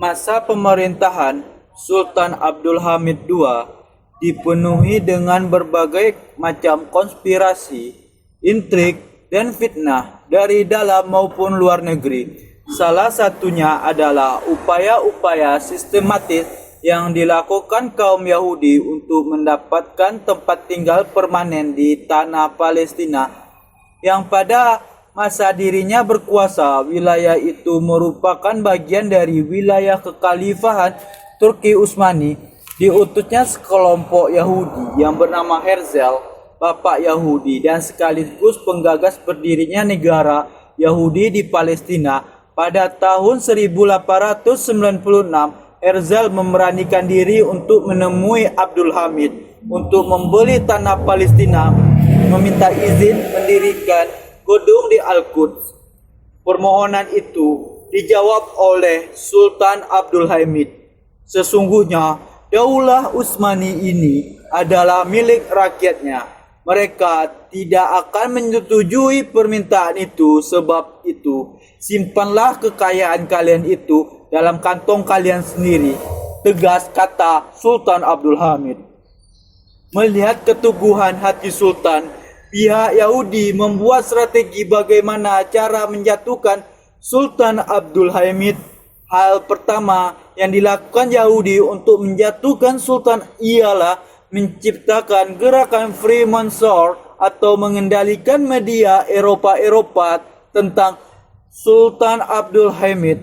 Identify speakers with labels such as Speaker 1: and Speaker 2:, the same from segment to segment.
Speaker 1: Masa pemerintahan Sultan Abdul Hamid II dipenuhi dengan berbagai macam konspirasi, intrik, dan fitnah dari dalam maupun luar negeri. Salah satunya adalah upaya-upaya sistematis yang dilakukan kaum Yahudi untuk mendapatkan tempat tinggal permanen di tanah Palestina, yang pada masa dirinya berkuasa. Wilayah itu merupakan bagian dari wilayah kekhalifahan Turki Utsmani. Diutusnya sekelompok Yahudi yang bernama Herzl, Bapak Yahudi, dan sekaligus penggagas berdirinya negara Yahudi di Palestina. Pada tahun 1896, Herzl memberanikan diri untuk menemui Abdul Hamid untuk membeli tanah Palestina, meminta izin mendirikan gedung di Al-Quds. Permohonan itu dijawab oleh Sultan Abdul Hamid. Sesungguhnya Daulah Utsmani ini adalah milik rakyatnya. Mereka tidak akan menyetujui permintaan itu. Sebab itu, simpanlah kekayaan kalian itu dalam kantong kalian sendiri, tegas kata Sultan Abdul Hamid. Melihat keteguhan hati Sultan, pihak Yahudi membuat strategi bagaimana cara menjatuhkan Sultan Abdul Hamid. Hal pertama yang dilakukan Yahudi untuk menjatuhkan Sultan ialah menciptakan gerakan Freemason atau mengendalikan media Eropa tentang Sultan Abdul Hamid.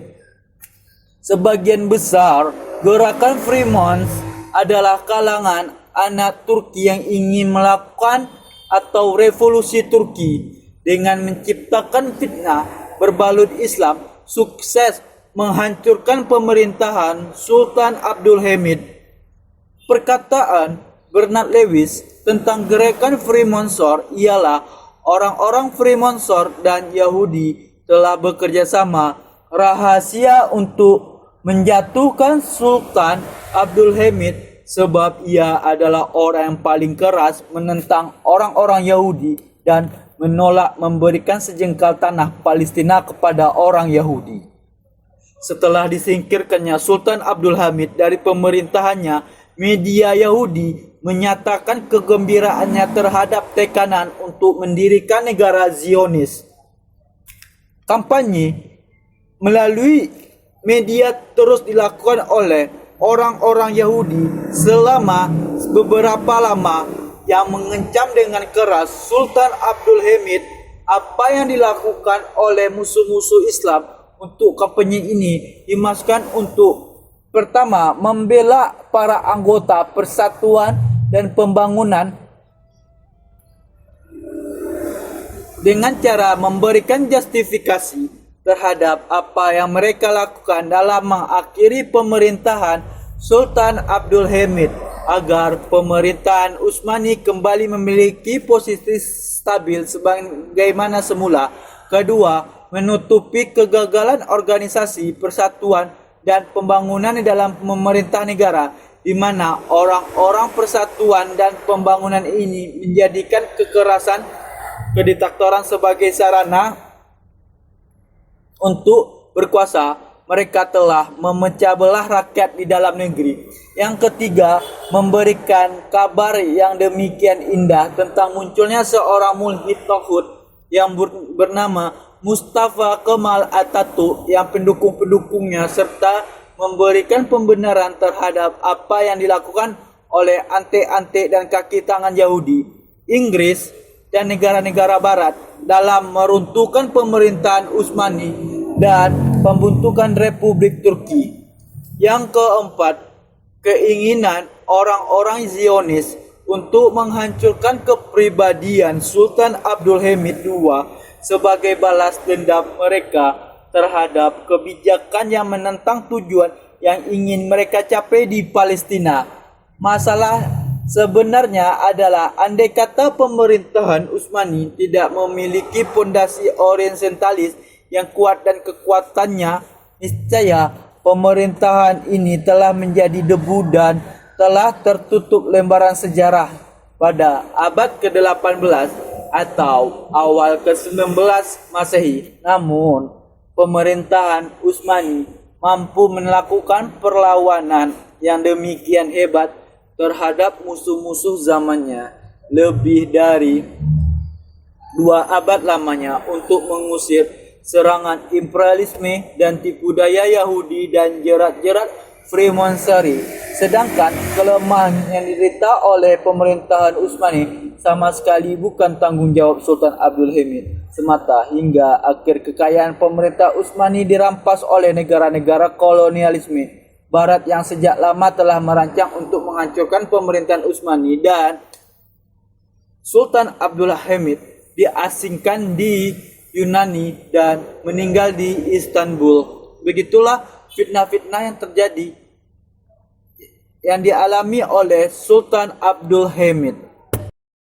Speaker 1: Sebagian besar gerakan Freemason adalah kalangan anak Turki yang ingin melakukan atau revolusi Turki dengan menciptakan fitnah berbalut Islam, sukses menghancurkan pemerintahan Sultan Abdul Hamid. Perkataan Bernard Lewis tentang gerakan Freemason ialah orang-orang Freemason dan Yahudi telah bekerja sama rahasia untuk menjatuhkan Sultan Abdul Hamid, sebab ia adalah orang yang paling keras menentang orang-orang Yahudi dan menolak memberikan sejengkal tanah Palestina kepada orang Yahudi. Setelah disingkirkannya Sultan Abdul Hamid dari pemerintahannya, media Yahudi menyatakan kegembiraannya terhadap tekanan untuk mendirikan negara Zionis. Kampanye melalui media terus dilakukan oleh orang-orang Yahudi selama beberapa lama, yang mengancam dengan keras Sultan Abdul Hamid. Apa yang dilakukan oleh musuh-musuh Islam untuk kampanye ini dimaksudkan untuk pertama, membela para anggota Persatuan dan Pembangunan dengan cara memberikan justifikasi terhadap apa yang mereka lakukan dalam mengakhiri pemerintahan Sultan Abdul Hamid, agar pemerintahan Utsmani kembali memiliki posisi stabil sebagaimana semula. Kedua, menutupi kegagalan organisasi Persatuan dan Pembangunan di dalam pemerintah negara, di mana orang-orang Persatuan dan Pembangunan ini menjadikan kekerasan kediktatoran sebagai sarana untuk berkuasa. Mereka telah memecah belah rakyat di dalam negeri. Yang ketiga, memberikan kabar yang demikian indah tentang munculnya seorang mulhid tauhid yang bernama Mustafa Kemal Atatürk yang pendukung-pendukungnya, serta memberikan pembenaran terhadap apa yang dilakukan oleh antek-antek dan kaki tangan Yahudi, Inggris, dan negara-negara barat dalam meruntuhkan pemerintahan Utsmani dan pembentukan Republik Turki. Yang keempat, keinginan orang-orang Zionis untuk menghancurkan kepribadian Sultan Abdul Hamid II sebagai balas dendam mereka terhadap kebijakan yang menentang tujuan yang ingin mereka capai di Palestina. Masalah sebenarnya adalah andai kata pemerintahan Utsmani tidak memiliki fondasi orientalis yang kuat dan kekuatannya, niscaya pemerintahan ini telah menjadi debu dan telah tertutup lembaran sejarah pada abad ke-18 atau awal ke-19 Masehi. Namun, pemerintahan Utsmani mampu melakukan perlawanan yang demikian hebat terhadap musuh-musuh zamannya lebih dari 2 abad lamanya untuk mengusir serangan imperialisme dan tipu daya Yahudi dan jerat-jerat Freemasonry. Sedangkan kelemahan yang diderita oleh pemerintahan Utsmani sama sekali bukan tanggung jawab Sultan Abdul Hamid semata, hingga akhir kekayaan pemerintah Utsmani dirampas oleh negara-negara kolonialisme Barat yang sejak lama telah merancang untuk menghancurkan pemerintahan Utsmani, dan Sultan Abdul Hamid diasingkan di Yunani dan meninggal di Istanbul. Begitulah fitnah-fitnah yang terjadi yang dialami oleh Sultan Abdul Hamid.